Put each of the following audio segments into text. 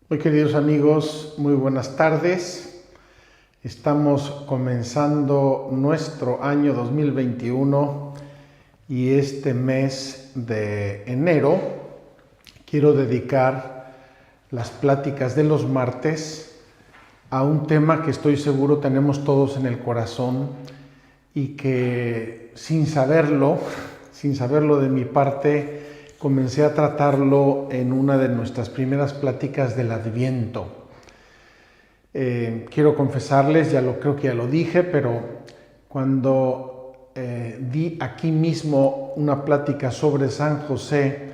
Muy queridos amigos, muy buenas tardes. Estamos comenzando nuestro año 2021 y este mes de enero quiero dedicar las pláticas de los martes a un tema que estoy seguro tenemos todos en el corazón y que sin saberlo de mi parte, comencé a tratarlo en una de nuestras primeras pláticas del Adviento. Quiero confesarles, creo que ya lo dije, pero cuando di aquí mismo una plática sobre San José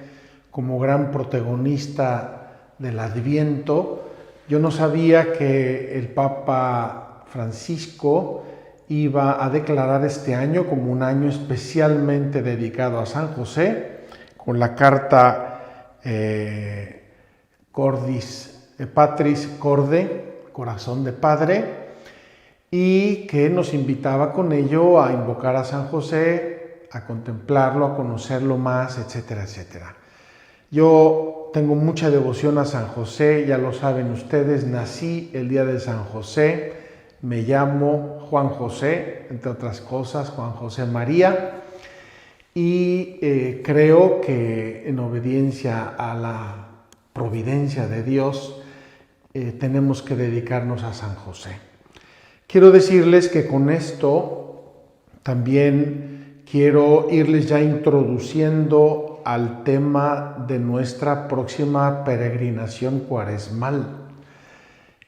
como gran protagonista del Adviento, yo no sabía que el Papa Francisco iba a declarar este año como un año especialmente dedicado a San José, con la carta Patris Corde, Corazón de Padre, y que nos invitaba con ello a invocar a San José, a contemplarlo, a conocerlo más, etcétera, etcétera. Yo tengo mucha devoción a San José, ya lo saben ustedes, nací el día de San José, me llamo Juan José, entre otras cosas, Juan José María, y creo que en obediencia a la providencia de Dios tenemos que dedicarnos a San José. Quiero decirles que con esto también quiero irles ya introduciendo al tema de nuestra próxima peregrinación cuaresmal.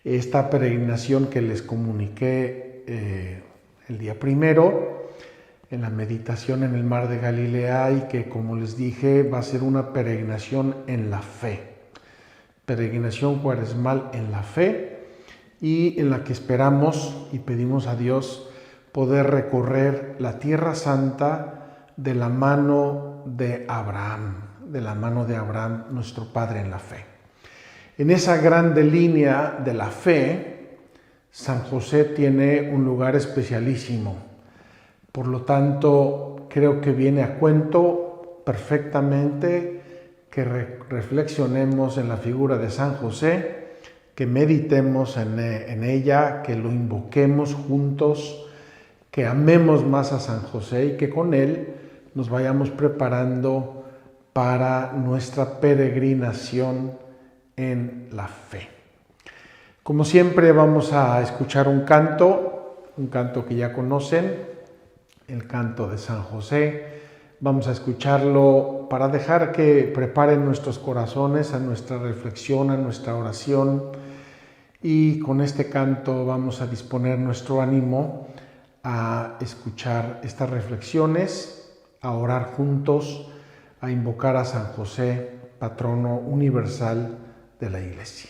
Esta peregrinación que les comuniqué el día primero en la meditación en el mar de Galilea y que, como les dije, va a ser una peregrinación en la fe. Peregrinación cuaresmal en la fe y en la que esperamos y pedimos a Dios poder recorrer la Tierra Santa de la mano de Abraham, nuestro Padre en la fe. En esa grande línea de la fe, San José tiene un lugar especialísimo. Por lo tanto, creo que viene a cuento perfectamente que reflexionemos en la figura de San José, que meditemos en ella, que lo invoquemos juntos, que amemos más a San José y que con él nos vayamos preparando para nuestra peregrinación en la fe. Como siempre vamos a escuchar un canto que ya conocen, el canto de San José. Vamos a escucharlo para dejar que preparen nuestros corazones a nuestra reflexión, a nuestra oración, y con este canto vamos a disponer nuestro ánimo a escuchar estas reflexiones, a orar juntos, a invocar a San José, patrono universal de la Iglesia.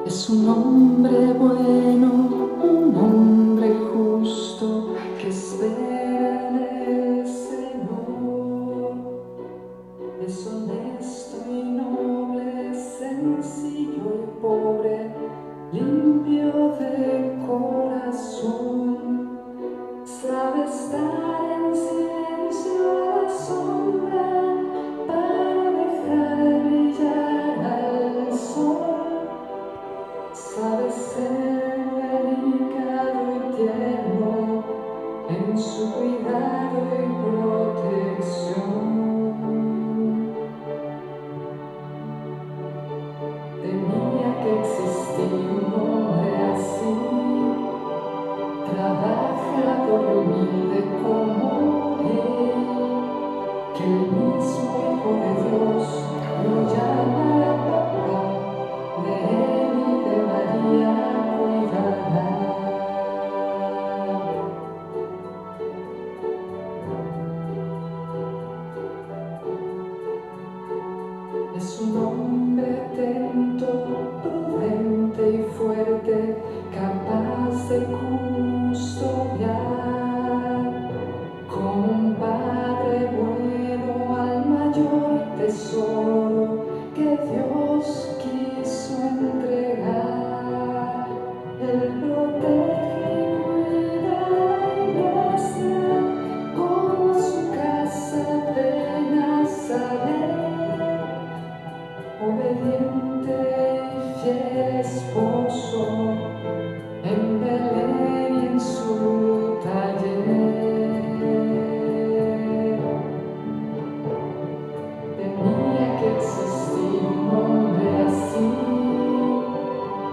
Es un hombre bueno, un hombre justo que espera en el Señor. Es honesto y noble, sencillo y pobre, limpio de corazón. Sabe estar en silencio a la sombra para dejar brillar al sol. Sabe ser delicado y tierno en su cuidado y protección. Tenía que existir un hombre así fiel esposo en Belén y en su taller. Tenía que existir un hombre así,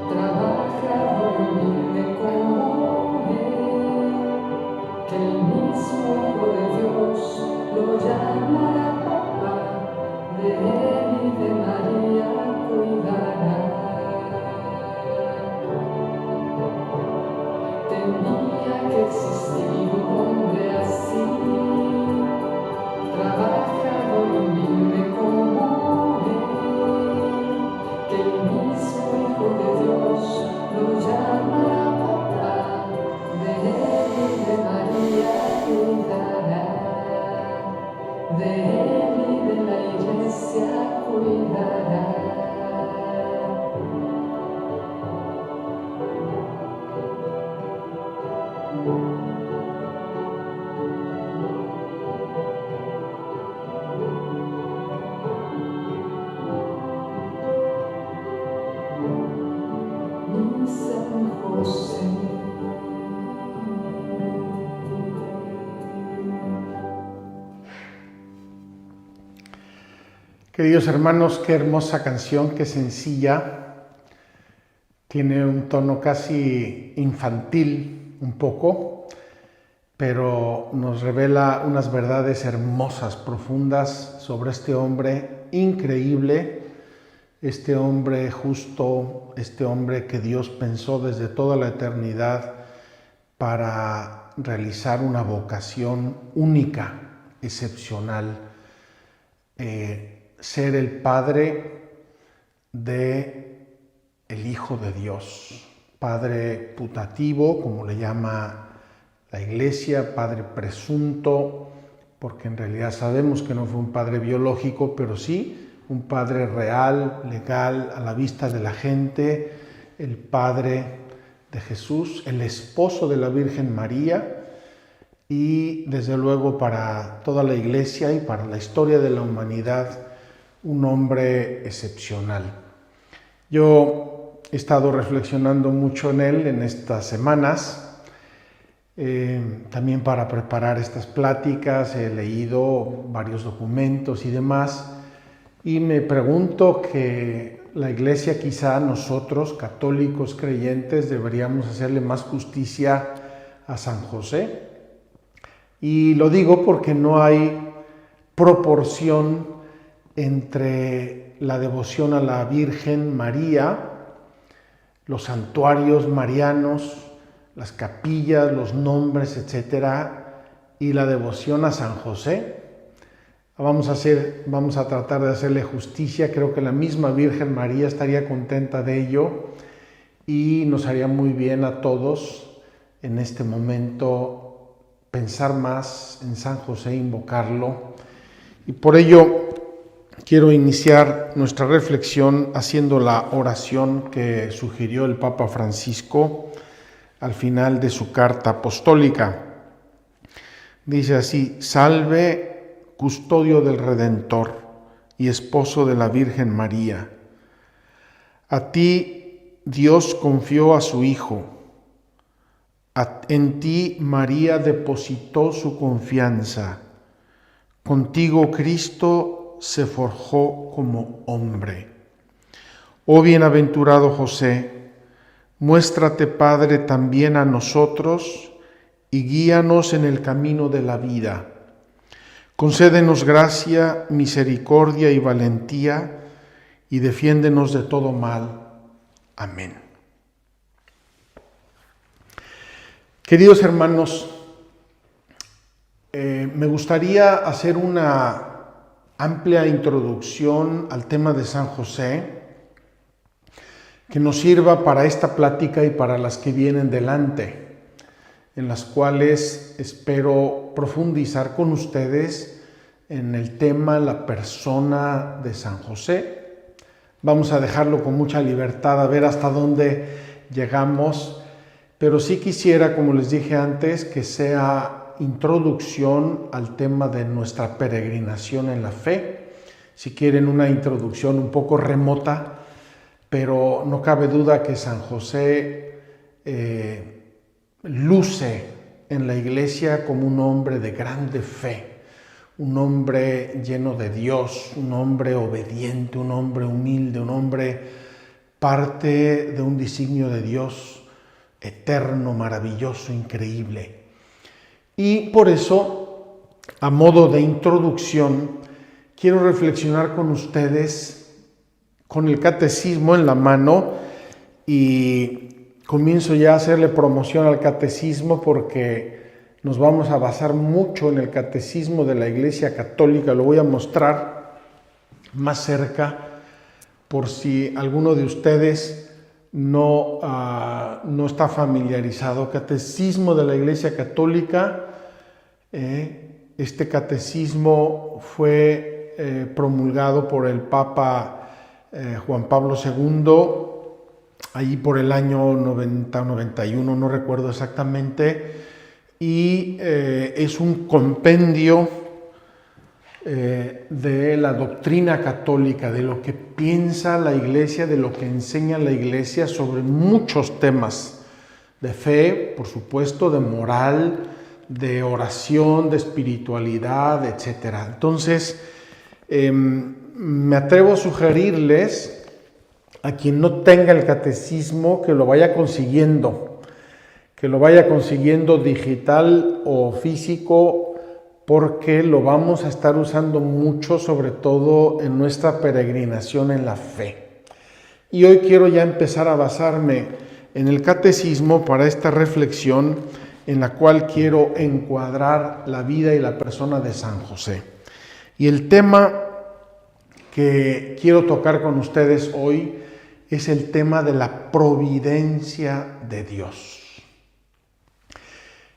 trabajador y humilde como él, que el mismo Hijo de Dios lo llamara papá, de él y de María cuidará. Tenía que existir un hombre así, trabajador y humilde como él, que el mismo Hijo de Dios lo llamara papá, de él y de María cuidará, de él y de la iglesia cuidará. Mi San José. Queridos hermanos, qué hermosa canción, qué sencilla. Tiene un tono casi infantil, un poco, pero nos revela unas verdades hermosas, profundas sobre este hombre increíble, este hombre justo, este hombre que Dios pensó desde toda la eternidad para realizar una vocación única, excepcional, ser el Padre de el Hijo de Dios, Padre putativo, como le llama la Iglesia, Padre presunto, porque en realidad sabemos que no fue un Padre biológico, pero sí un Padre real, legal, a la vista de la gente, el Padre de Jesús, el esposo de la Virgen María, y desde luego para toda la Iglesia y para la historia de la humanidad, un hombre excepcional. Yo he estado reflexionando mucho en él en estas semanas, también para preparar estas pláticas he leído varios documentos y demás, y me pregunto que la Iglesia, quizá nosotros, católicos creyentes, deberíamos hacerle más justicia a San José. Y lo digo porque no hay proporción entre la devoción a la Virgen María, los santuarios marianos, las capillas, los nombres, etcétera, y la devoción a San José. Vamos a tratar de hacerle justicia. Creo que la misma Virgen María estaría contenta de ello y nos haría muy bien a todos en este momento pensar más en San José, invocarlo. Y por ello quiero iniciar nuestra reflexión haciendo la oración que sugirió el Papa Francisco al final de su carta apostólica. Dice así: salve, custodio del Redentor y esposo de la Virgen María. A ti Dios confió a su Hijo. En ti María depositó su confianza. Contigo Cristo se forjó como hombre. Oh bienaventurado José, muéstrate Padre también a nosotros y guíanos en el camino de la vida. Concédenos gracia, misericordia y valentía y defiéndenos de todo mal. Amén. Queridos hermanos, me gustaría hacer una amplia introducción al tema de San José que nos sirva para esta plática y para las que vienen delante, en las cuales espero profundizar con ustedes en el tema, la persona de San José. Vamos a dejarlo con mucha libertad a ver hasta dónde llegamos, pero sí quisiera, como les dije antes, que sea introducción al tema de nuestra peregrinación en la fe. Si quieren, una introducción un poco remota, pero no cabe duda que San José luce en la Iglesia como un hombre de grande fe, un hombre lleno de Dios, un hombre obediente, un hombre humilde, un hombre parte de un designio de Dios eterno, maravilloso, increíble. Y por eso, a modo de introducción, quiero reflexionar con ustedes con el catecismo en la mano y comienzo ya a hacerle promoción al catecismo porque nos vamos a basar mucho en el catecismo de la Iglesia Católica. Lo voy a mostrar más cerca por si alguno de ustedes no está familiarizado. Catecismo de la Iglesia Católica. Este catecismo fue promulgado por el Papa Juan Pablo II, ahí por el año 90-91, no recuerdo exactamente, y es un compendio de la doctrina católica, de lo que piensa la Iglesia, de lo que enseña la Iglesia sobre muchos temas de fe, por supuesto, de moral, de oración, de espiritualidad, etc. Entonces, me atrevo a sugerirles a quien no tenga el catecismo que lo vaya consiguiendo digital o físico, porque lo vamos a estar usando mucho, sobre todo en nuestra peregrinación en la fe. Y hoy quiero ya empezar a basarme en el catecismo para esta reflexión en la cual quiero encuadrar la vida y la persona de San José. Y el tema que quiero tocar con ustedes hoy es el tema de la providencia de Dios.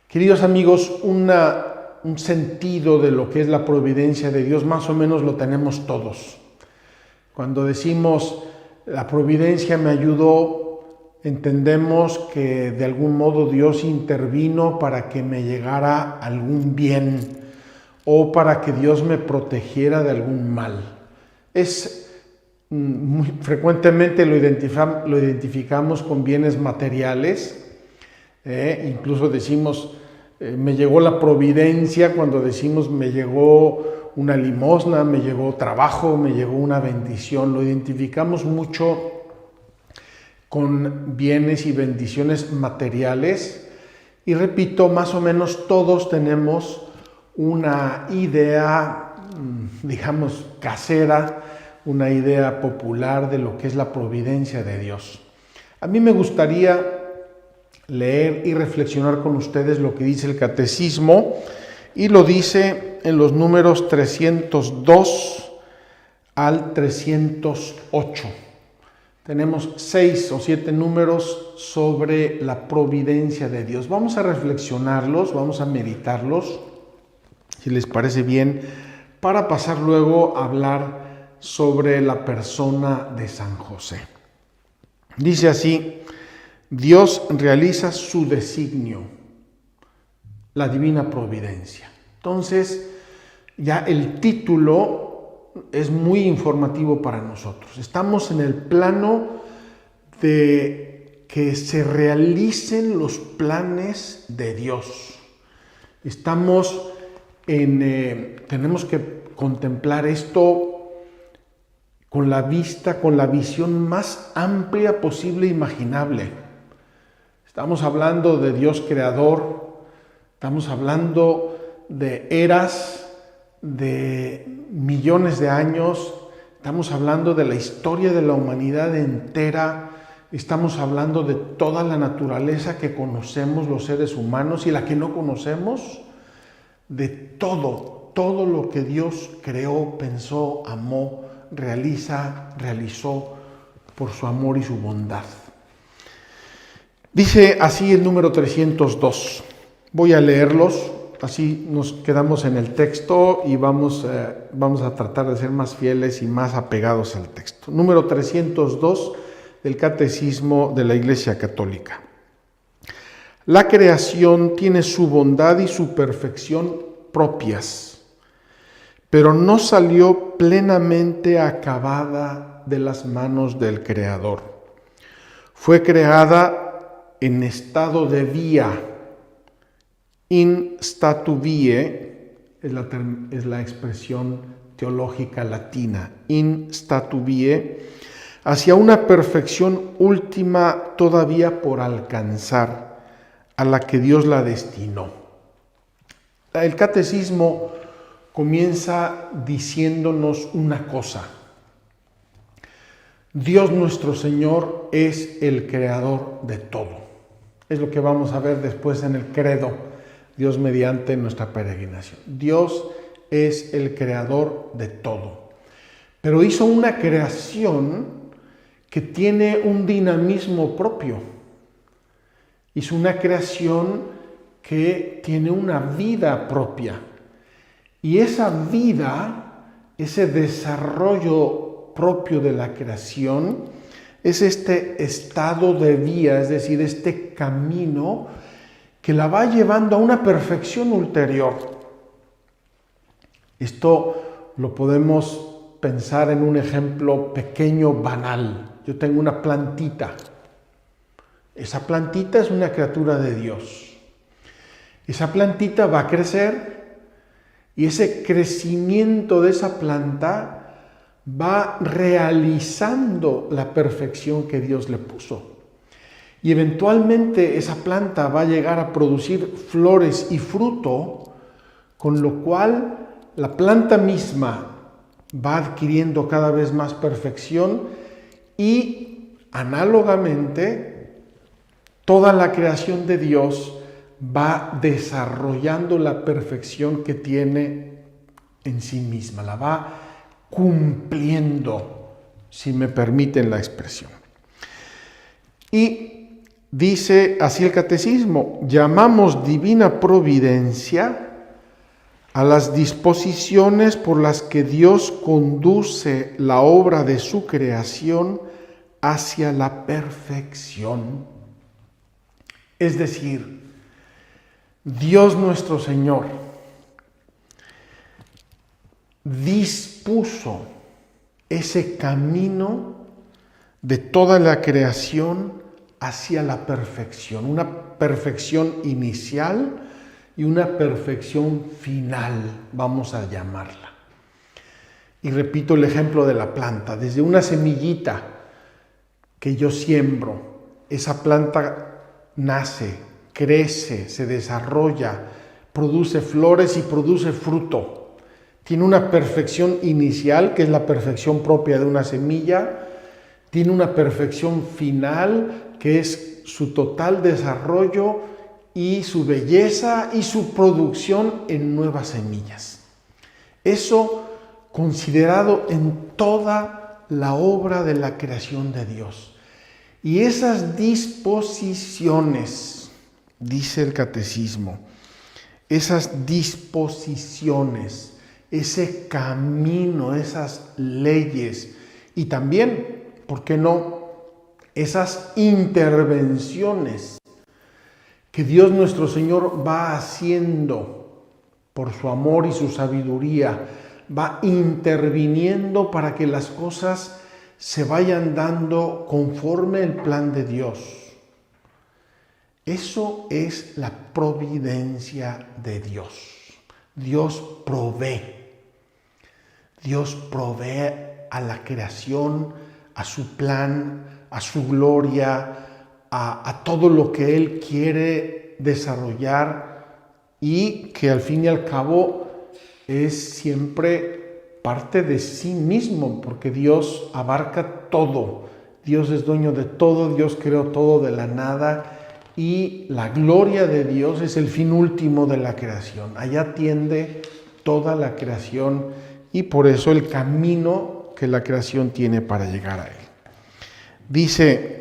Queridos amigos, un sentido de lo que es la providencia de Dios más o menos lo tenemos todos. Cuando decimos la providencia me ayudó, entendemos que de algún modo Dios intervino para que me llegara algún bien o para que Dios me protegiera de algún mal. Muy frecuentemente lo identificamos con bienes materiales. Incluso decimos, me llegó la providencia cuando decimos me llegó una limosna, me llegó trabajo, me llegó una bendición. Lo identificamos mucho con bienes y bendiciones materiales. Y repito, más o menos todos tenemos una idea, digamos, casera, una idea popular de lo que es la providencia de Dios. A mí me gustaría leer y reflexionar con ustedes lo que dice el catecismo, y lo dice en los números 302 al 308. Tenemos 6 o 7 números sobre la providencia de Dios. Vamos a reflexionarlos, vamos a meditarlos, si les parece bien, para pasar luego a hablar sobre la persona de San José. Dice así: Dios realiza su designio, la divina providencia. Entonces, ya el título es muy informativo para nosotros. Estamos en el plano de que se realicen los planes de Dios. Tenemos que contemplar esto con la vista, con la visión más amplia posible e imaginable. Estamos hablando de Dios creador, estamos hablando de eras, de millones de años, estamos hablando de la historia de la humanidad entera, estamos hablando de toda la naturaleza que conocemos los seres humanos y la que no conocemos, de todo lo que Dios creó, pensó, amó, realizó por su amor y su bondad. Dice así el número 302. Voy a leerlos, así nos quedamos en el texto y vamos a tratar de ser más fieles y más apegados al texto. Número 302 del Catecismo de la Iglesia Católica. La creación tiene su bondad y su perfección propias, pero no salió plenamente acabada de las manos del Creador. Fue creada en estado de vía, in statu viae, es la expresión teológica latina, in statu viae, hacia una perfección última todavía por alcanzar, a la que Dios la destinó. El catecismo comienza diciéndonos una cosa: Dios nuestro Señor es el creador de todo. Es lo que vamos a ver después en el credo, Dios mediante nuestra peregrinación. Dios es el creador de todo. Pero hizo una creación que tiene un dinamismo propio. Hizo una creación que tiene una vida propia. Y esa vida, ese desarrollo propio de la creación, es este estado de vía, es decir, este camino que la va llevando a una perfección ulterior. Esto lo podemos pensar en un ejemplo pequeño, banal. Yo tengo una plantita. Esa plantita es una criatura de Dios. Esa plantita va a crecer y ese crecimiento de esa planta va realizando la perfección que Dios le puso. Y eventualmente esa planta va a llegar a producir flores y fruto, con lo cual la planta misma va adquiriendo cada vez más perfección y análogamente toda la creación de Dios va desarrollando la perfección que tiene en sí misma, la va cumpliendo, si me permiten la expresión. Y dice así el catecismo: llamamos divina providencia a las disposiciones por las que Dios conduce la obra de su creación hacia la perfección. Es decir, Dios nuestro Señor dispuso ese camino de toda la creación hacia la perfección, una perfección inicial y una perfección final, vamos a llamarla. Y repito el ejemplo de la planta, desde una semillita que yo siembro, esa planta nace, crece, se desarrolla, produce flores y produce fruto. Tiene una perfección inicial, que es la perfección propia de una semilla. Tiene una perfección final, que es su total desarrollo y su belleza y su producción en nuevas semillas. Eso considerado en toda la obra de la creación de Dios. Y esas disposiciones, dice el catecismo, esas disposiciones, ese camino, esas leyes y también, ¿por qué no?, esas intervenciones que Dios nuestro Señor va haciendo por su amor y su sabiduría, va interviniendo para que las cosas se vayan dando conforme el plan de Dios. Eso es la providencia de Dios. Dios provee. Dios provee a la creación, a su plan, a su gloria, a todo lo que Él quiere desarrollar y que al fin y al cabo es siempre parte de sí mismo, porque Dios abarca todo. Dios es dueño de todo, Dios creó todo de la nada y la gloria de Dios es el fin último de la creación. Allá tiende toda la creación y por eso el camino que la creación tiene para llegar a Él. Dice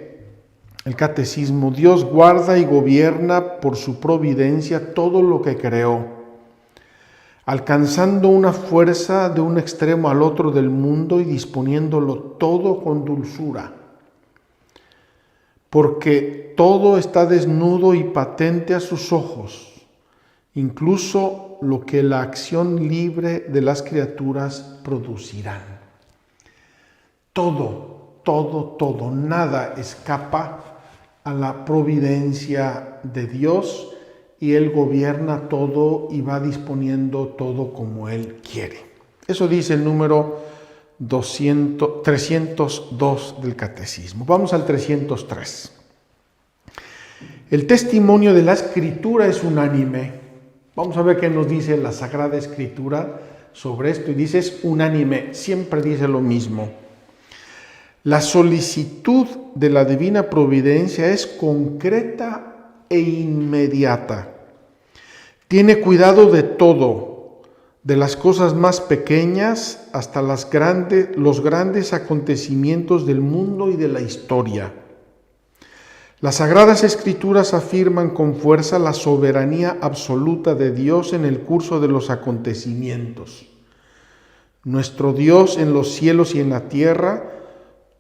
el catecismo: Dios guarda y gobierna por su providencia todo lo que creó, alcanzando una fuerza de un extremo al otro del mundo y disponiéndolo todo con dulzura, porque todo está desnudo y patente a sus ojos, incluso lo que la acción libre de las criaturas producirán. todo, nada escapa a la providencia de Dios y Él gobierna todo y va disponiendo todo como Él quiere. Eso dice el número 302 del Catecismo. Vamos al 303. El testimonio de la Escritura es unánime. Vamos a ver qué nos dice la Sagrada Escritura sobre esto. Y dice, es unánime, siempre dice lo mismo. La solicitud de la divina providencia es concreta e inmediata. Tiene cuidado de todo, de las cosas más pequeñas hasta los grandes acontecimientos del mundo y de la historia. Las Sagradas Escrituras afirman con fuerza la soberanía absoluta de Dios en el curso de los acontecimientos. Nuestro Dios en los cielos y en la tierra,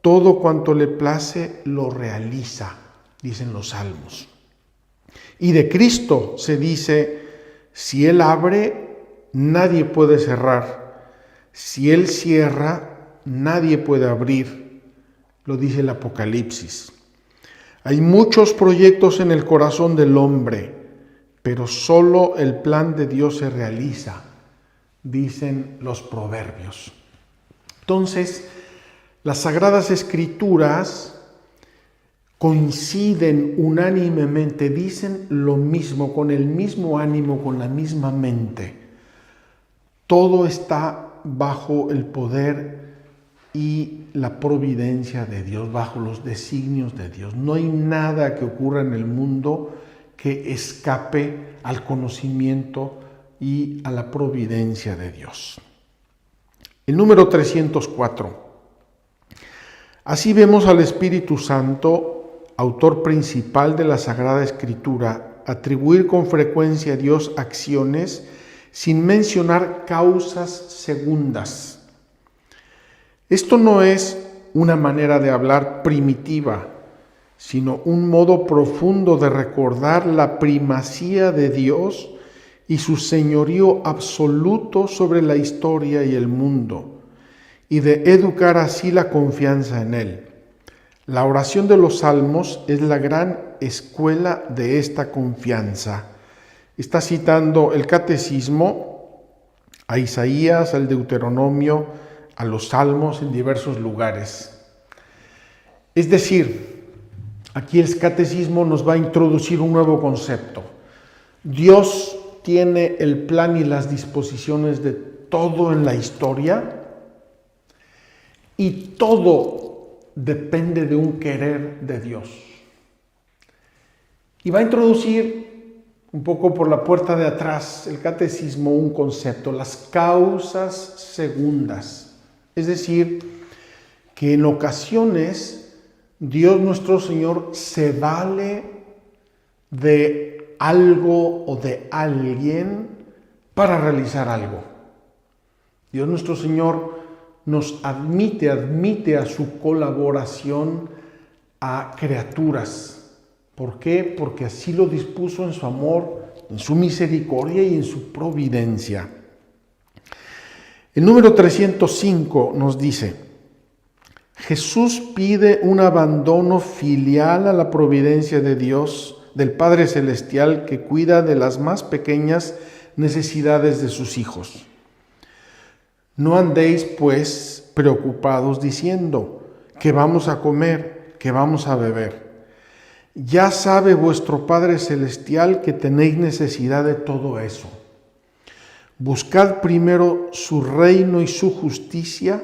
todo cuanto le place lo realiza, dicen los salmos. Y de Cristo se dice, si Él abre, nadie puede cerrar. Si Él cierra, nadie puede abrir. Lo dice el Apocalipsis. Hay muchos proyectos en el corazón del hombre, pero solo el plan de Dios se realiza, dicen los proverbios. Entonces, las Sagradas Escrituras coinciden unánimemente, dicen lo mismo, con el mismo ánimo, con la misma mente. Todo está bajo el poder y la providencia de Dios, bajo los designios de Dios. No hay nada que ocurra en el mundo que escape al conocimiento y a la providencia de Dios. El número 304. Así vemos al Espíritu Santo, autor principal de la Sagrada Escritura, atribuir con frecuencia a Dios acciones sin mencionar causas segundas. Esto no es una manera de hablar primitiva, sino un modo profundo de recordar la primacía de Dios y su señorío absoluto sobre la historia y el mundo, y de educar así la confianza en Él. La oración de los Salmos es la gran escuela de esta confianza. Está citando el Catecismo a Isaías, al Deuteronomio, a los Salmos en diversos lugares. Es decir, aquí el Catecismo nos va a introducir un nuevo concepto. Dios tiene el plan y las disposiciones de todo en la historia, y todo depende de un querer de Dios. Y va a introducir un poco por la puerta de atrás el Catecismo un concepto, las causas segundas. Es decir, que en ocasiones Dios nuestro Señor se vale de algo o de alguien para realizar algo. Dios nuestro Señor nos admite a su colaboración a criaturas. ¿Por qué? Porque así lo dispuso en su amor, en su misericordia y en su providencia. El número 305 nos dice, Jesús pide un abandono filial a la providencia de Dios, del Padre Celestial, que cuida de las más pequeñas necesidades de sus hijos. No andéis, pues, preocupados diciendo, ¿qué vamos a comer? ¿Qué vamos a beber? Ya sabe vuestro Padre Celestial que tenéis necesidad de todo eso. Buscad primero su reino y su justicia,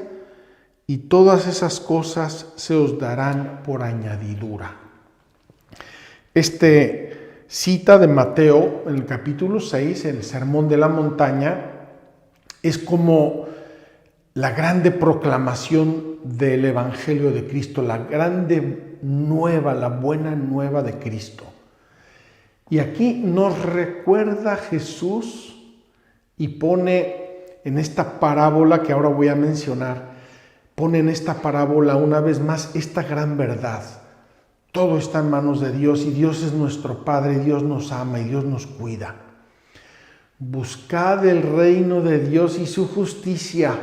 y todas esas cosas se os darán por añadidura. Cita de Mateo, en el capítulo 6, el Sermón de la Montaña, es como la grande proclamación del Evangelio de Cristo, la grande nueva, la buena nueva de Cristo. Y aquí nos recuerda Jesús y pone en esta parábola que ahora voy a mencionar, pone en esta parábola una vez más esta gran verdad. Todo está en manos de Dios y Dios es nuestro Padre, y Dios nos ama y Dios nos cuida. Buscad el reino de Dios y su justicia.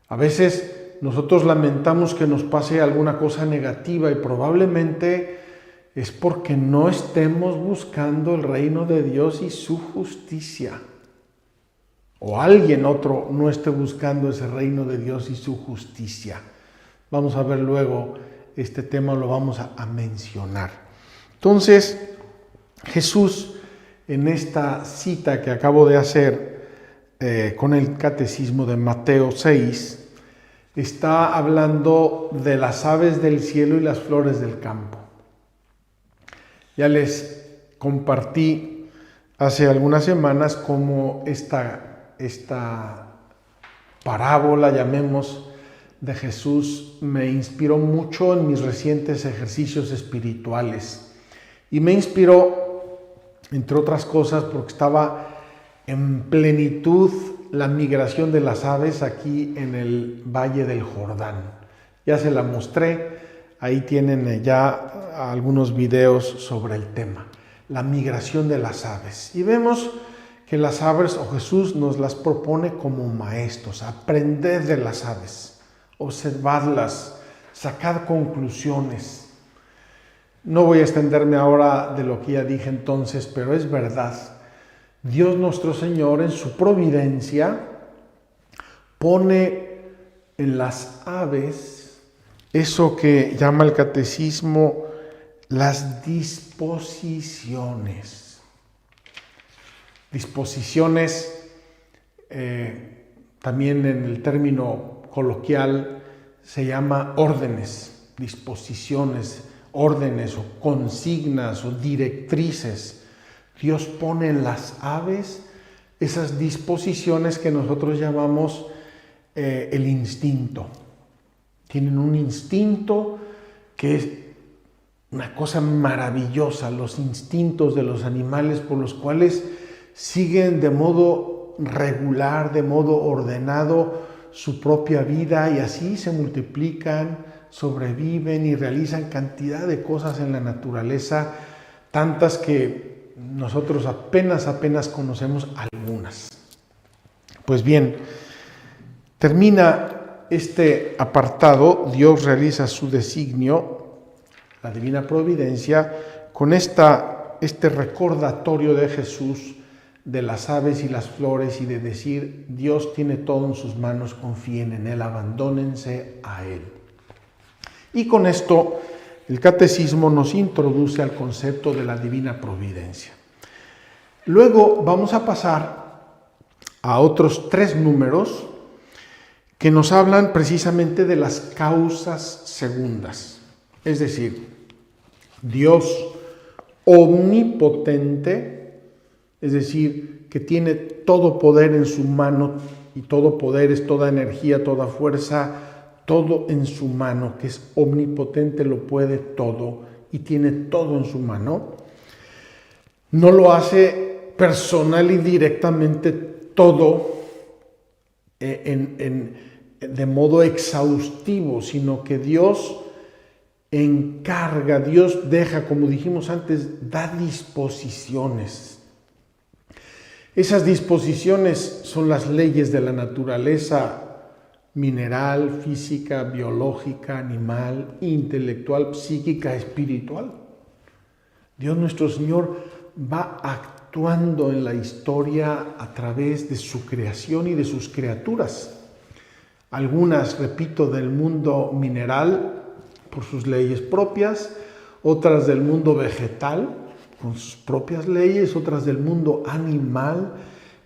A veces nosotros lamentamos que nos pase alguna cosa negativa y probablemente es porque no estemos buscando el reino de Dios y su justicia. O alguien otro no esté buscando ese reino de Dios y su justicia. Vamos a ver luego este tema, lo vamos a mencionar. Entonces, Jesús, en esta cita que acabo de hacer con el catecismo de Mateo 6, está hablando de las aves del cielo y las flores del campo. Ya les compartí hace algunas semanas cómo esta parábola, llamemos, de Jesús me inspiró mucho en mis recientes ejercicios espirituales. Y me inspiró, entre otras cosas, porque estaba en plenitud la migración de las aves aquí en el Valle del Jordán. Ya se la mostré, ahí tienen ya algunos videos sobre el tema, la migración de las aves. Y vemos que las aves, o Jesús nos las propone como maestros, aprended de las aves, observadlas, sacad conclusiones. No voy a extenderme ahora de lo que ya dije entonces, pero es verdad. Dios nuestro Señor en su providencia pone en las aves eso que llama el catecismo las disposiciones. Disposiciones, también en el término coloquial se llama órdenes, disposiciones, órdenes o consignas o directrices. Dios pone en las aves esas disposiciones que nosotros llamamos el instinto. Tienen un instinto que es una cosa maravillosa, los instintos de los animales por los cuales siguen de modo regular, de modo ordenado su propia vida y así se multiplican, sobreviven y realizan cantidad de cosas en la naturaleza, tantas que nosotros apenas conocemos algunas. Pues bien, termina este apartado, Dios realiza su designio, la divina providencia, con este recordatorio de Jesús de las aves y las flores y de decir, Dios tiene todo en sus manos, confíen en Él, abandónense a Él. Y con esto el catecismo nos introduce al concepto de la divina providencia. Luego vamos a pasar a otros 3 números que nos hablan precisamente de las causas segundas. Es decir, Dios omnipotente, es decir, que tiene todo poder en su mano, y todo poder es toda energía, toda fuerza, todo en su mano, que es omnipotente, lo puede todo y tiene todo en su mano. No lo hace personal y directamente todo de modo exhaustivo, sino que Dios encarga, Dios deja, como dijimos antes, da disposiciones. Esas disposiciones son las leyes de la naturaleza mineral, física, biológica, animal, intelectual, psíquica, espiritual. Dios nuestro Señor va actuando en la historia a través de su creación y de sus criaturas. Algunas, repito, del mundo mineral por sus leyes propias, otras del mundo vegetal con sus propias leyes, otras del mundo animal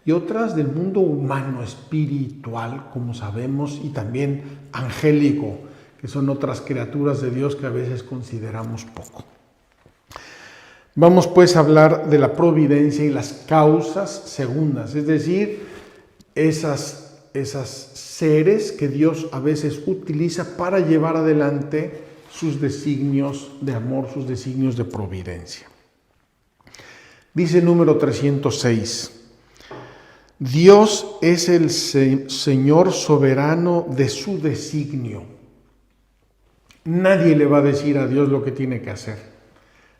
y otras del mundo humano, espiritual, como sabemos, y también angélico, que son otras criaturas de Dios que a veces consideramos poco. Vamos pues a hablar de la providencia y las causas segundas, es decir, esas seres que Dios a veces utiliza para llevar adelante sus designios de amor, sus designios de providencia. Dice número 306, Dios es el Señor soberano de su designio. Nadie le va a decir a Dios lo que tiene que hacer.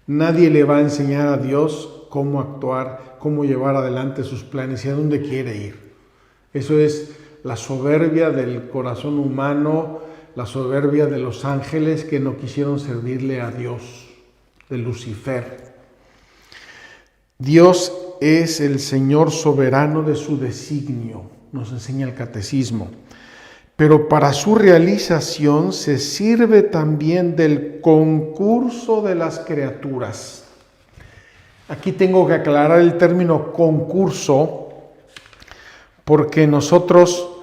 Nadie le va a enseñar a Dios cómo actuar, cómo llevar adelante sus planes y a dónde quiere ir. Eso es la soberbia del corazón humano, la soberbia de los ángeles que no quisieron servirle a Dios, de Lucifer. Dios es el Señor soberano de su designio, nos enseña el catecismo. Pero para su realización se sirve también del concurso de las criaturas. Aquí tengo que aclarar el término concurso, porque nosotros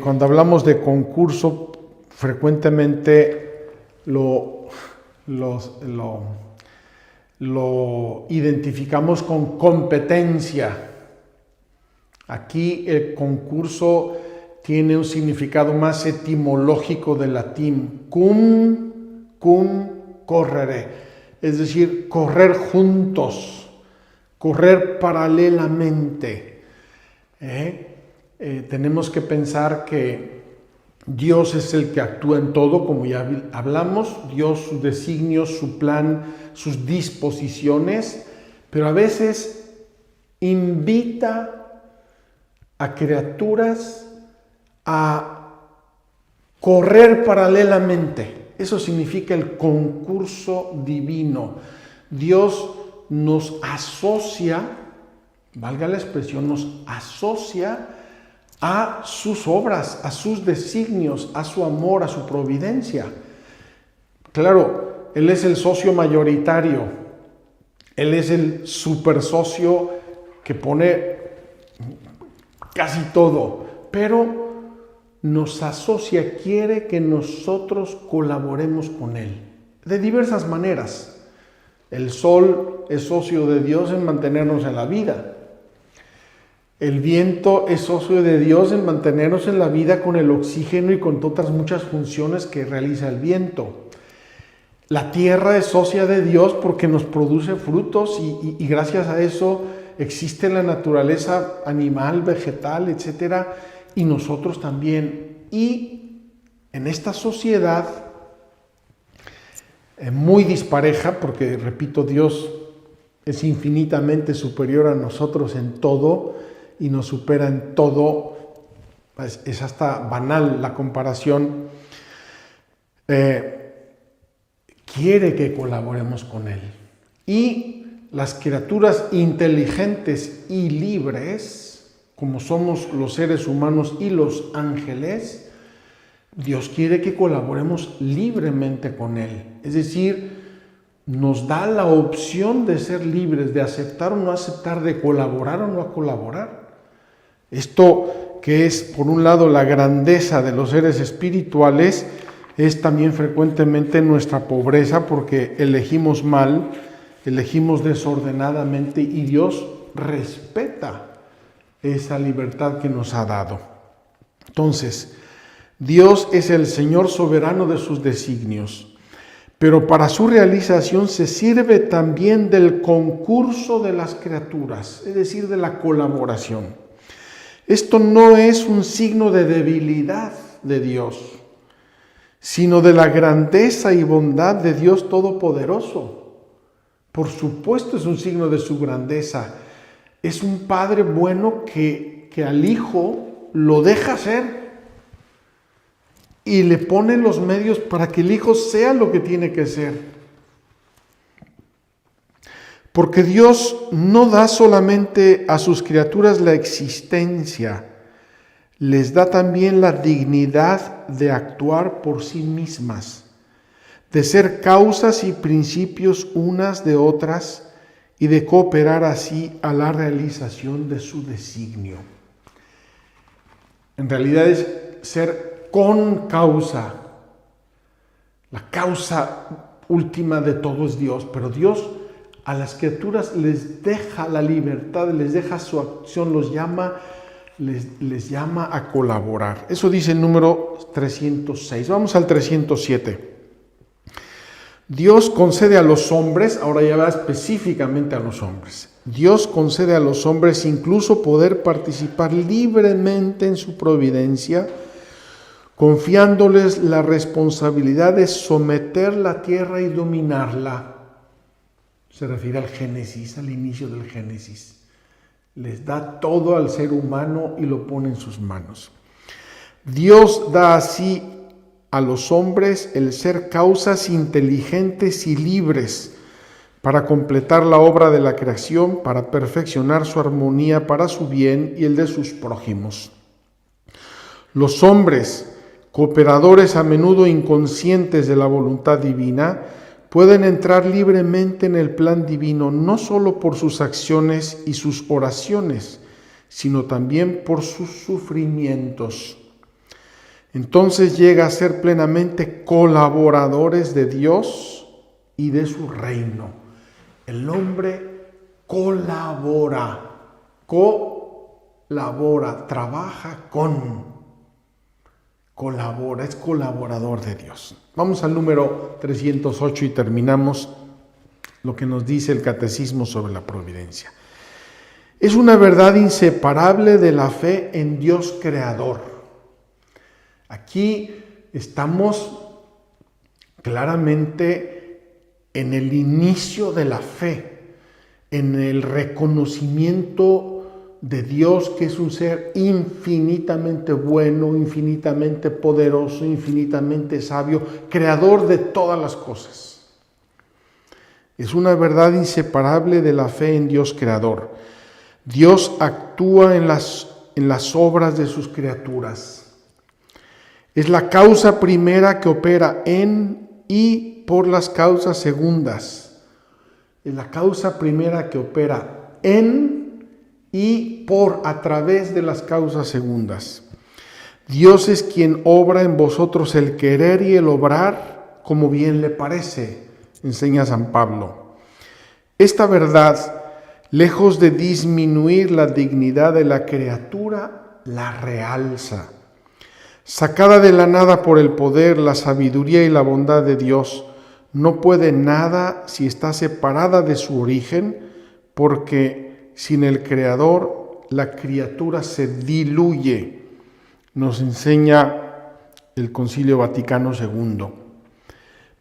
cuando hablamos de concurso frecuentemente lo identificamos con competencia. Aquí el concurso tiene un significado más etimológico del latín, cum correre, es decir, correr juntos, correr paralelamente. Tenemos que pensar que Dios es el que actúa en todo, como ya hablamos, Dios, sus designios, su plan, sus disposiciones, pero a veces invita a criaturas a correr paralelamente. Eso significa el concurso divino. Dios nos asocia, valga la expresión, nos asocia a sus obras, a sus designios, a su amor, a su providencia. Claro, Él es el socio mayoritario, Él es el super socio que pone casi todo, pero nos asocia, quiere que nosotros colaboremos con Él, de diversas maneras. El sol es socio de Dios en mantenernos en la vida. El viento es socio de Dios en mantenernos en la vida con el oxígeno y con otras muchas funciones que realiza el viento. La tierra es socia de Dios porque nos produce frutos y gracias a eso existe la naturaleza animal, vegetal, etcétera, y nosotros también. Y en esta sociedad muy dispareja, porque repito, Dios es infinitamente superior a nosotros en todo y nos supera en todo, pues es hasta banal la comparación, quiere que colaboremos con Él. Y las criaturas inteligentes y libres, como somos los seres humanos y los ángeles, Dios quiere que colaboremos libremente con Él. Es decir, nos da la opción de ser libres, de aceptar o no aceptar, de colaborar o no colaborar. Esto que es, por un lado, la grandeza de los seres espirituales, es también frecuentemente nuestra pobreza porque elegimos mal, elegimos desordenadamente y Dios respeta esa libertad que nos ha dado. Entonces, Dios es el Señor soberano de sus designios, pero para su realización se sirve también del concurso de las criaturas, es decir, de la colaboración. Esto no es un signo de debilidad de Dios, sino de la grandeza y bondad de Dios Todopoderoso. Por supuesto es un signo de su grandeza. Es un Padre bueno que al Hijo lo deja ser y le pone los medios para que el Hijo sea lo que tiene que ser. Porque Dios no da solamente a sus criaturas la existencia, les da también la dignidad de actuar por sí mismas, de ser causas y principios unas de otras y de cooperar así a la realización de su designio. En realidad es ser con causa. La causa última de todo es Dios, pero Dios a las criaturas les deja la libertad, les deja su acción, les llama a colaborar. Eso dice el número 306. Vamos al 307. Dios concede a los hombres, ahora ya va específicamente a los hombres, Dios concede a los hombres incluso poder participar libremente en su providencia, confiándoles la responsabilidad de someter la tierra y dominarla. Se refiere al Génesis, al inicio del Génesis. les da todo al ser humano y lo pone en sus manos. Dios da así a los hombres el ser causas inteligentes y libres para completar la obra de la creación, para perfeccionar su armonía para su bien y el de sus prójimos. Los hombres, cooperadores a menudo inconscientes de la voluntad divina, pueden entrar libremente en el plan divino no solo por sus acciones y sus oraciones, sino también por sus sufrimientos. Entonces llega a ser plenamente colaboradores de Dios y de su reino. El hombre colabora, trabaja colabora, es colaborador de Dios. Vamos al número 308 y terminamos lo que nos dice el Catecismo sobre la providencia. Es una verdad inseparable de la fe en Dios creador. Aquí estamos claramente en el inicio de la fe, en el reconocimiento de Dios, que es un ser infinitamente bueno, infinitamente poderoso, infinitamente sabio, creador de todas las cosas. Es una verdad inseparable de la fe en Dios creador. Dios actúa en las obras de sus criaturas. Es la causa primera que opera en y por las causas segundas. Es la causa primera que opera en y a través de las causas segundas. Dios es quien obra en vosotros el querer y el obrar como bien le parece, enseña San Pablo. Esta verdad, lejos de disminuir la dignidad de la criatura, la realza. Sacada de la nada por el poder, la sabiduría y la bondad de Dios, no puede nada si está separada de su origen, porque sin el Creador la criatura se diluye, nos enseña el Concilio Vaticano II.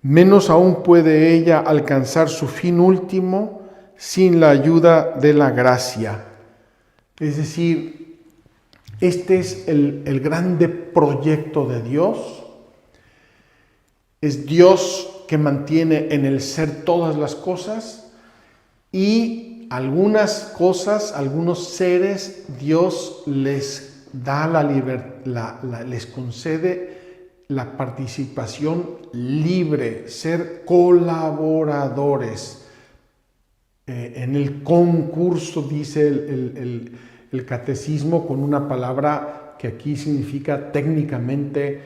Menos aún puede ella alcanzar su fin último sin la ayuda de la gracia. Es decir, este es el grande proyecto de Dios. Es Dios que mantiene en el ser todas las cosas, y algunas cosas, algunos seres, Dios les da les concede la participación libre, ser colaboradores. En el concurso, dice el catecismo, con una palabra que aquí significa técnicamente,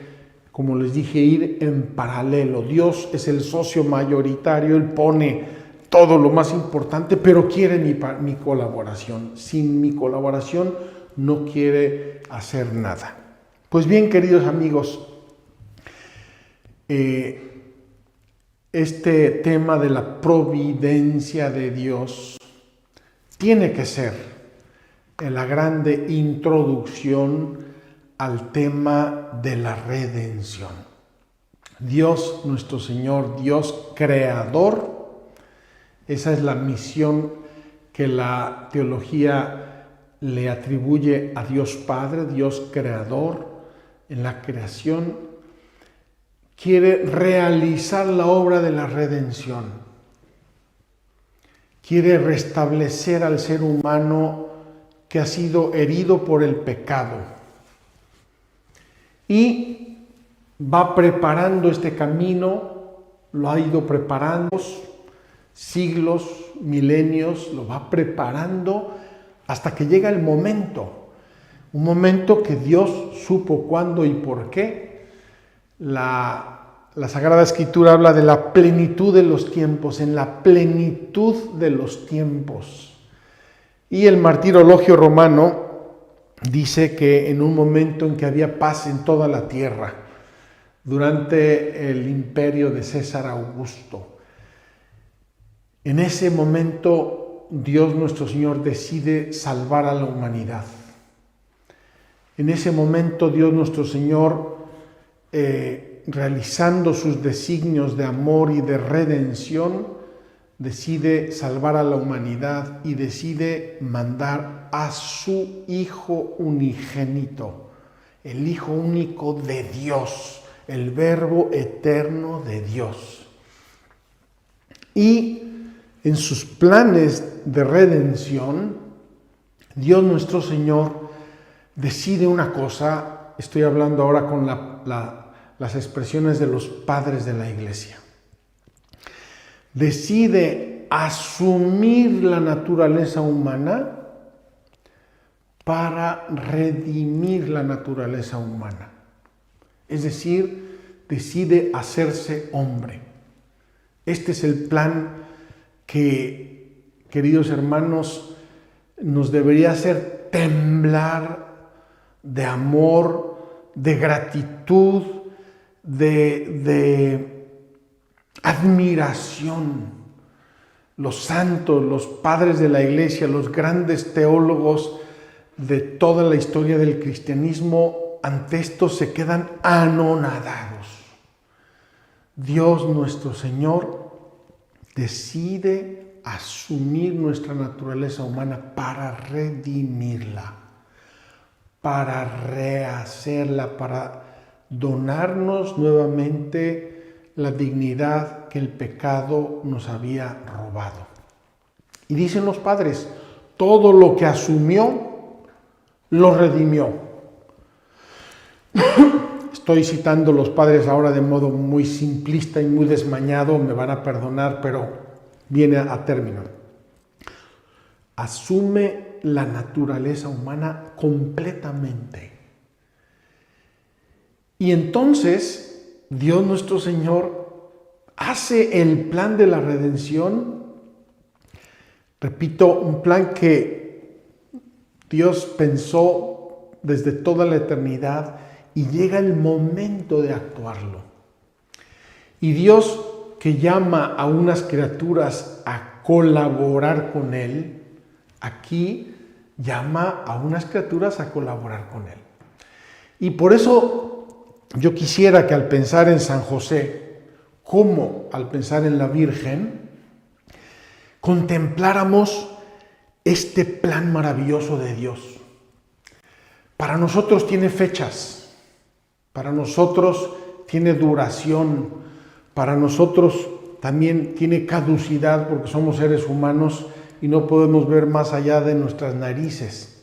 como les dije, ir en paralelo. Dios es el socio mayoritario, Él pone todo lo más importante, pero quiere mi colaboración. Sin mi colaboración no quiere hacer nada. Pues bien, queridos amigos, este tema de la providencia de Dios tiene que ser la grande introducción al tema de la redención. Dios, nuestro Señor, Dios creador, esa es la misión que la teología le atribuye a Dios Padre, Dios creador. En la creación quiere realizar la obra de la redención. Quiere restablecer al ser humano que ha sido herido por el pecado. Y va preparando este camino, lo ha ido preparando siglos, milenios, lo va preparando hasta que llega el momento. Un momento que Dios supo cuándo y por qué. La Sagrada Escritura habla de la plenitud de los tiempos, en la plenitud de los tiempos. Y el martirologio romano dice que en un momento en que había paz en toda la tierra, durante el imperio de César Augusto, en ese momento Dios nuestro Señor decide salvar a la humanidad. En ese momento Dios nuestro Señor, realizando sus designios de amor y de redención, decide salvar a la humanidad y decide mandar a su Hijo unigénito, el Hijo único de Dios, el Verbo eterno de Dios. Y en sus planes de redención, Dios nuestro Señor decide una cosa. Estoy hablando ahora con las expresiones de los padres de la Iglesia. Decide asumir la naturaleza humana para redimir la naturaleza humana. Es decir, decide hacerse hombre. Este es el plan que, queridos hermanos, nos debería hacer temblar de amor, de gratitud, de admiración. Los santos, los padres de la Iglesia, los grandes teólogos de toda la historia del cristianismo, ante esto se quedan anonadados. Dios nuestro Señor decide asumir nuestra naturaleza humana para redimirla, para rehacerla, para donarnos nuevamente la dignidad que el pecado nos había robado. Y dicen los padres, todo lo que asumió, lo redimió. Estoy citando los padres ahora de modo muy simplista y muy desmañado, me van a perdonar, pero viene a término. Asume la naturaleza humana completamente. Y entonces Dios nuestro Señor hace el plan de la redención. Repito, un plan que Dios pensó desde toda la eternidad y llega el momento de actuarlo. Y Dios, que llama a unas criaturas a colaborar con Él, aquí llama a unas criaturas a colaborar con Él. Y por eso yo quisiera que al pensar en San José, como al pensar en la Virgen, contempláramos este plan maravilloso de Dios. Para nosotros tiene fechas, para nosotros tiene duración, para nosotros también tiene caducidad porque somos seres humanos y no podemos ver más allá de nuestras narices.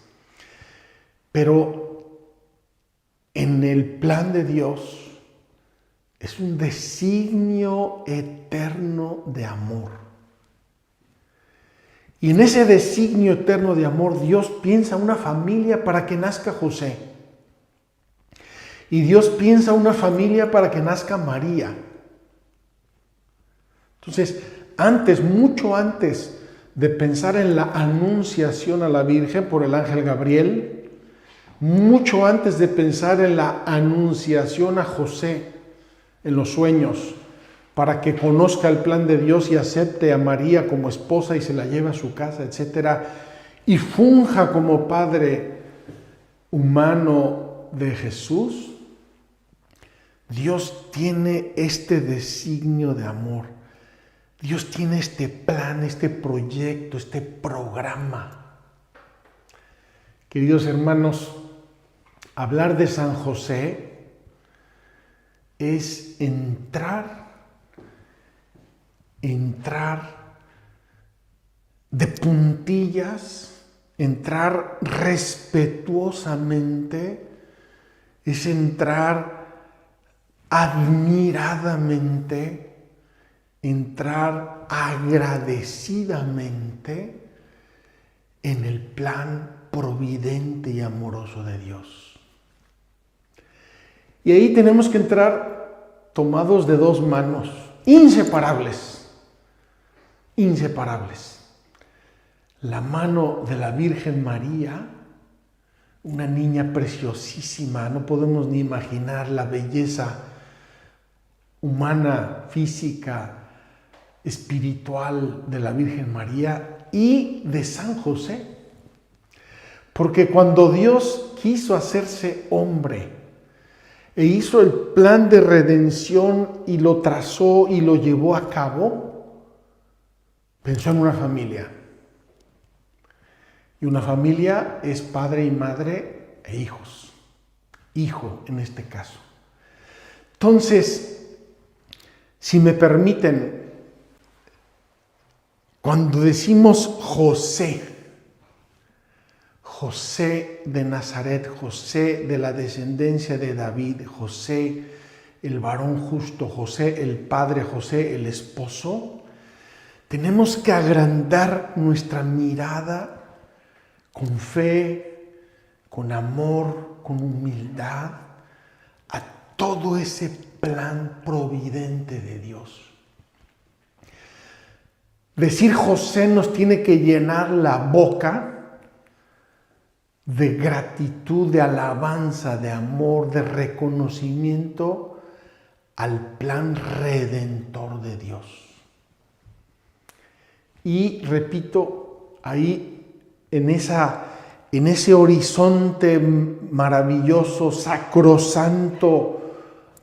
Pero en el plan de Dios es un designio eterno de amor. Y en ese designio eterno de amor, Dios piensa una familia para que nazca José. Y Dios piensa una familia para que nazca María. Entonces, mucho antes de pensar en la anunciación a la Virgen por el ángel Gabriel, mucho antes de pensar en la anunciación a José en los sueños, para que conozca el plan de Dios y acepte a María como esposa y se la lleve a su casa, etc., y funja como padre humano de Jesús, Dios tiene este designio de amor. Dios tiene este plan, este proyecto, este programa. Queridos hermanos, hablar de San José es entrar de puntillas, entrar respetuosamente, es entrar admiradamente, entrar agradecidamente en el plan providente y amoroso de Dios. Y ahí tenemos que entrar tomados de dos manos, inseparables. La mano de la Virgen María, una niña preciosísima, no podemos ni imaginar la belleza humana, física, espiritual de la Virgen María y de San José. Porque cuando Dios quiso hacerse hombre e hizo el plan de redención y lo trazó y lo llevó a cabo, Pensó en una familia. Y una familia es padre y madre e hijos. Hijo en este caso. Entonces, si me permiten, cuando decimos José de Nazaret, José de la descendencia de David, José el varón justo, José el padre, José el esposo, tenemos que agrandar nuestra mirada con fe, con amor, con humildad, a todo ese plan providente de Dios. Decir José nos tiene que llenar la boca de gratitud, de alabanza, de amor, de reconocimiento al plan redentor de Dios. Y repito, ahí en ese horizonte maravilloso, sacrosanto,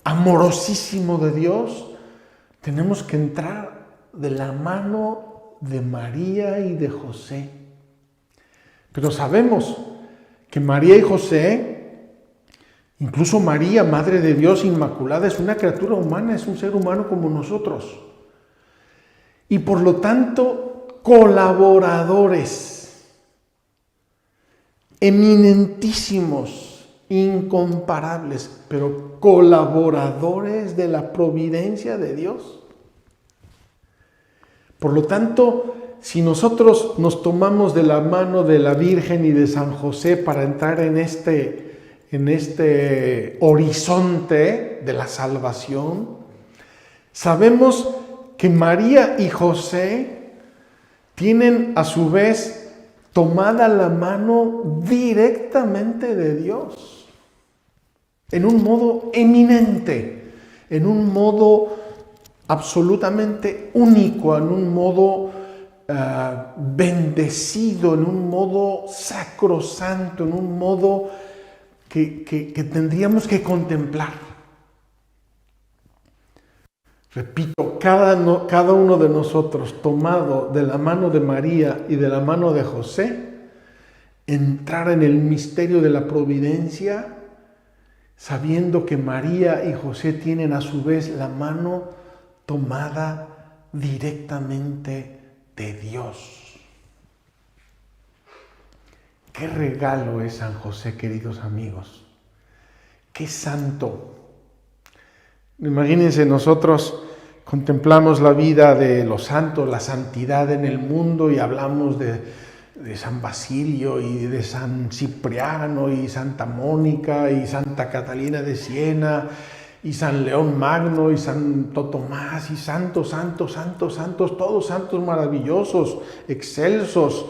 amorosísimo de Dios, tenemos que entrar de la mano de María y de José. Pero sabemos que María y José, incluso María, Madre de Dios Inmaculada, es una criatura humana, es un ser humano como nosotros. Y por lo tanto, colaboradores eminentísimos, incomparables, pero colaboradores de la providencia de Dios. Por lo tanto, si nosotros nos tomamos de la mano de la Virgen y de San José para entrar en este horizonte de la salvación, sabemos que María y José tienen a su vez tomada la mano directamente de Dios, en un modo eminente, en un modo absolutamente único, en un modo bendecido, en un modo sacrosanto, en un modo que tendríamos que contemplar. Repito, cada uno de nosotros, tomado de la mano de María y de la mano de José, entrar en el misterio de la providencia, sabiendo que María y José tienen a su vez la mano tomada directamente de Dios. Qué regalo es San José, queridos amigos. Qué santo. Imagínense, nosotros contemplamos la vida de los santos, la santidad en el mundo, y hablamos de San Basilio y de San Cipriano y Santa Mónica y Santa Catalina de Siena y San León Magno y Santo Tomás y santos, todos santos maravillosos, excelsos,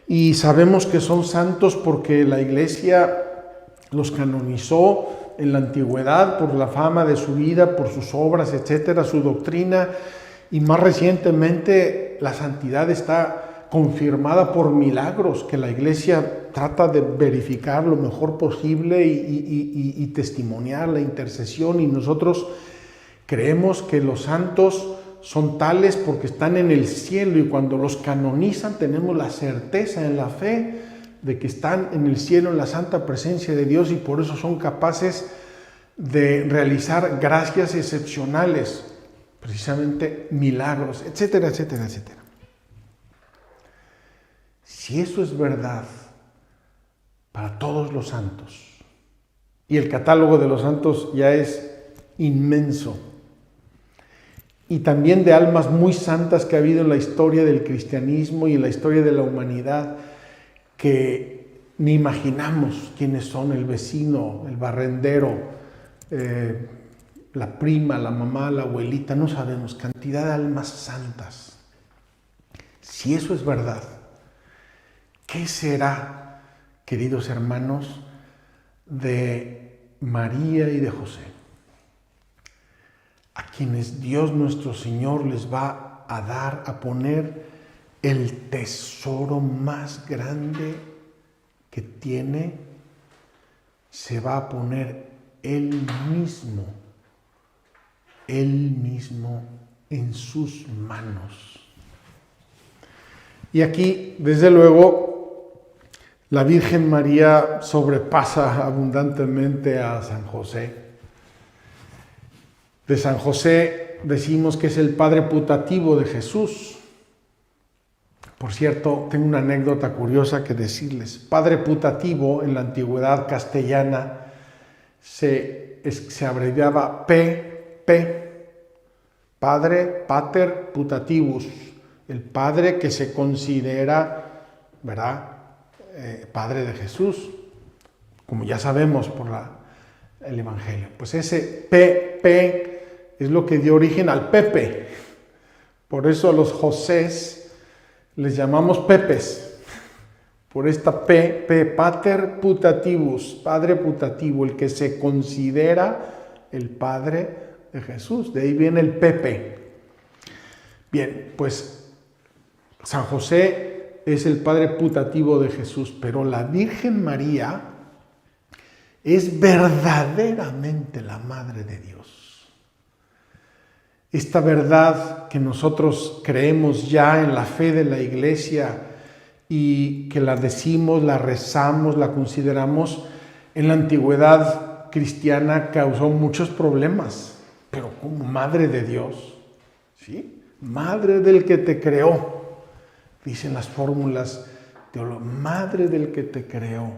y sabemos que son santos porque la Iglesia los canonizó en la antigüedad por la fama de su vida, por sus obras, etcétera, su doctrina, y más recientemente la santidad está confirmada por milagros que la Iglesia trata de verificar lo mejor posible y testimoniar la intercesión, y nosotros creemos que los santos son tales porque están en el cielo, y cuando los canonizan tenemos la certeza en la fe de que están en el cielo, en la santa presencia de Dios, y por eso son capaces de realizar gracias excepcionales, precisamente milagros, etcétera, etcétera, etcétera. Si eso es verdad para todos los santos, y el catálogo de los santos ya es inmenso, y también de almas muy santas que ha habido en la historia del cristianismo y en la historia de la humanidad, que ni imaginamos quiénes son: el vecino, el barrendero, la prima, la mamá, la abuelita, no sabemos, cantidad de almas santas. Si eso es verdad, ¿qué será, queridos hermanos, de María y de José, a quienes Dios nuestro Señor les va a dar, a poner el tesoro más grande que tiene? Se va a poner Él mismo en sus manos. Y aquí, desde luego, la Virgen María sobrepasa abundantemente a San José. De San José decimos que es el padre putativo de Jesús. Por cierto, tengo una anécdota curiosa que decirles. Padre putativo en la antigüedad castellana se abreviaba P, padre pater putativus, el padre que se considera, ¿verdad?, padre de Jesús, como ya sabemos por el Evangelio. Pues ese P es lo que dio origen al Pepe. Por eso a los Josés les llamamos Pepes. Por esta P, pater putativus, padre putativo, el que se considera el padre de Jesús. De ahí viene el Pepe. Bien, pues San José es el padre putativo de Jesús, pero la Virgen María es verdaderamente la Madre de Dios. Esta verdad que nosotros creemos ya en la fe de la Iglesia y que la decimos, la rezamos, la consideramos, en la antigüedad cristiana causó muchos problemas, pero como Madre de Dios, ¿sí? Madre del que te creó, dicen las fórmulas teológicas, Madre del que te creó,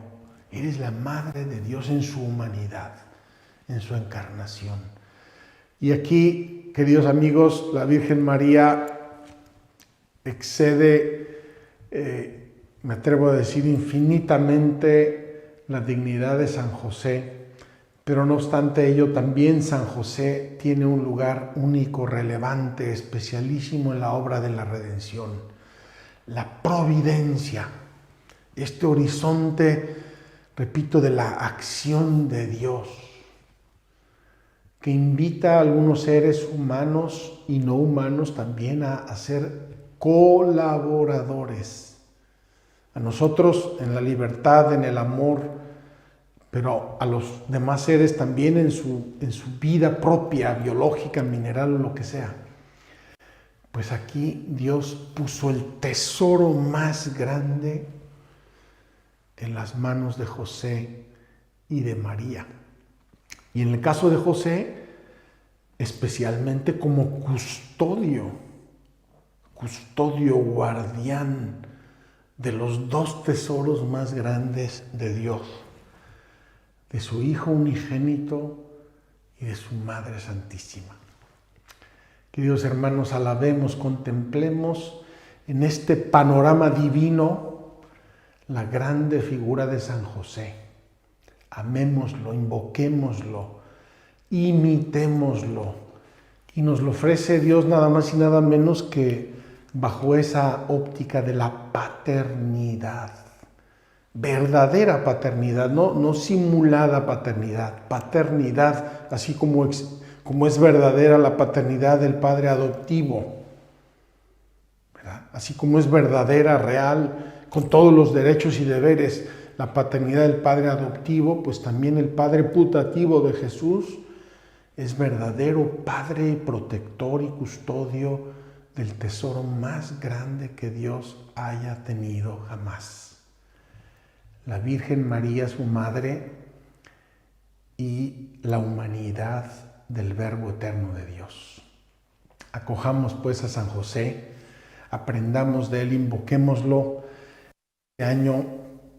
eres la Madre de Dios en su humanidad, en su encarnación. Y aquí, queridos amigos, la Virgen María excede, me atrevo a decir, infinitamente la dignidad de San José, pero no obstante ello, también San José tiene un lugar único, relevante, especialísimo en la obra de la redención. La providencia, este horizonte, repito, de la acción de Dios, que invita a algunos seres humanos y no humanos también a ser colaboradores. A nosotros en la libertad, en el amor, pero a los demás seres también en su vida propia, biológica, mineral o lo que sea. Pues aquí Dios puso el tesoro más grande en las manos de José y de María. Y en el caso de José, especialmente como custodio, guardián de los dos tesoros más grandes de Dios, de su Hijo unigénito y de su Madre Santísima. Queridos hermanos, alabemos, contemplemos en este panorama divino la grande figura de San José. Amémoslo, invoquémoslo, imitémoslo. Y nos lo ofrece Dios nada más y nada menos que bajo esa óptica de la paternidad. Verdadera paternidad, no simulada paternidad. Paternidad, así como es verdadera la paternidad del padre adoptivo, ¿verdad? Así como es verdadera, real, con todos los derechos y deberes, la paternidad del padre adoptivo, pues también el padre putativo de Jesús es verdadero padre, protector y custodio del tesoro más grande que Dios haya tenido jamás. La Virgen María, su madre, y la humanidad del Verbo eterno de Dios. Acojamos pues a San José, aprendamos de él, invoquémoslo. Este año,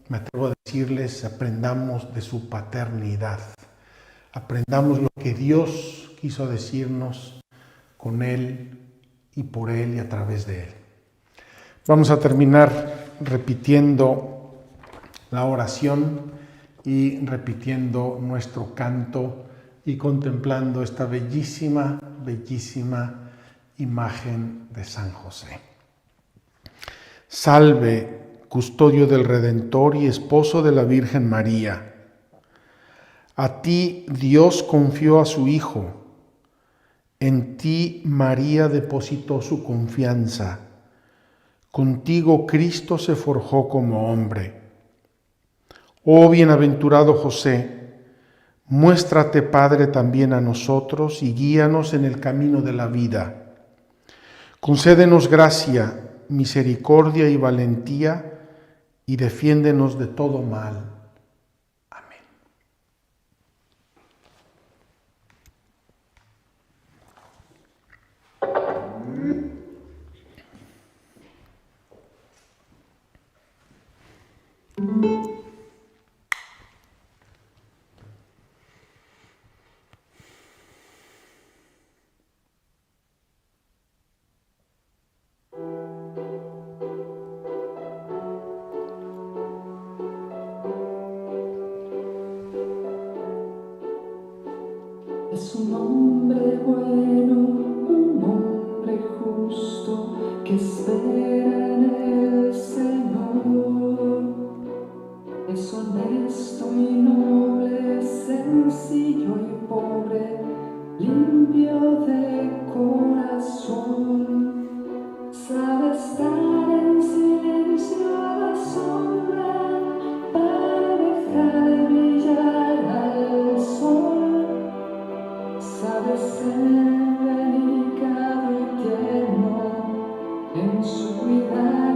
me atrevo a decirles, aprendamos de su paternidad. Aprendamos lo que Dios quiso decirnos con él y por él y a través de él. Vamos a terminar repitiendo la oración y repitiendo nuestro canto y contemplando esta bellísima, bellísima imagen de San José. Salve, custodio del Redentor y esposo de la Virgen María. A ti Dios confió a su Hijo. En ti María depositó su confianza. Contigo Cristo se forjó como hombre. Oh bienaventurado José, muéstrate Padre también a nosotros y guíanos en el camino de la vida. Concédenos gracia misericordia y valentía, y defiéndenos de todo mal. Amén. Es un hombre bueno, un hombre justo que espera en el Señor. Es honesto y noble, sencillo y pobre, limpio de corazón. Sabe estar en silencio a la sombra para dejar brillar al sol. Sabe ser delicado y tierno en su cuidado.